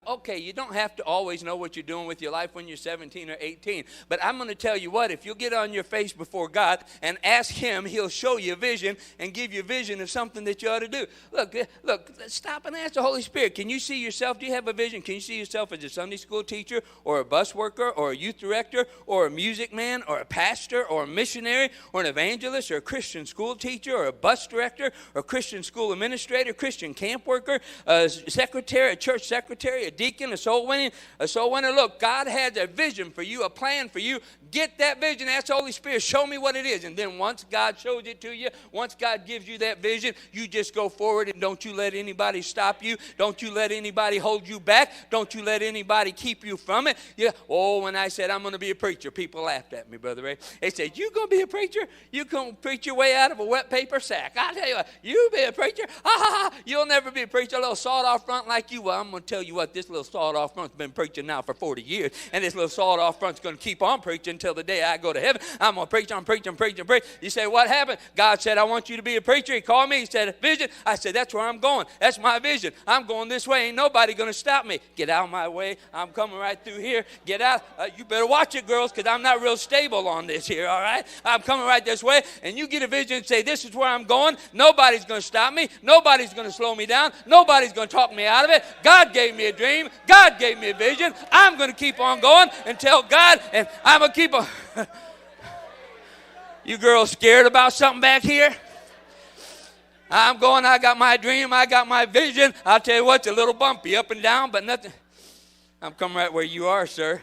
Okay, you don't have to always know what you're doing with your life when you're 17 or 18. But I'm going to tell you what, if you'll get on your face before God and ask him, he'll show you a vision and give you a vision of something that you ought to do. Look, stop and ask the Holy Spirit. Can you see yourself? Do you have a vision? Can you see yourself as a Sunday school teacher or a bus worker or a youth director or a music man or a pastor or a missionary or an evangelist or a Christian school teacher or a bus director or a Christian school administrator, Christian camp worker, a secretary, a church secretary, a deacon, a soul winner. Look, God has a vision for you, a plan for you. Get that vision. Ask the Holy Spirit, show me what it is. And then once God shows it to you, once God gives you that vision, you just go forward and don't you let anybody stop you. Don't you let anybody hold you back. Don't you let anybody keep you from it. Yeah. Oh, when I said I'm going to be a preacher, people laughed at me, Brother Ray. They said, you going to be a preacher? You going to preach your way out of a wet paper sack? I tell you what, you be a preacher? You'll never be a preacher. A little sawed-off front like you. Well, I'm going to tell you what, this little sawed-off front's been preaching now for 40 years, and this little sawed-off front's going to keep on preaching until the day I go to heaven. I'm going to preach, I'm preaching. You say, what happened? God said, I want you to be a preacher. He called me. He said, vision. I said, that's where I'm going. That's my vision. I'm going this way. Ain't nobody going to stop me. Get out of my way. I'm coming right through here. Get out. You better watch it, girls, because I'm not real stable on this here, all right? I'm coming right this way, and you get a vision and say, this is where I'm going. Nobody's going to stop me. Nobody's going to slow me down. Nobody's going to talk me out of it. God gave me a dream. God gave me a vision. I'm going to keep on going and tell God, and I'm going to keep on. You girls scared about something back here? I'm going, I got my dream, I got my vision. I'll tell you what, it's a little bumpy up and down, but nothing. I'm coming right where you are, sir.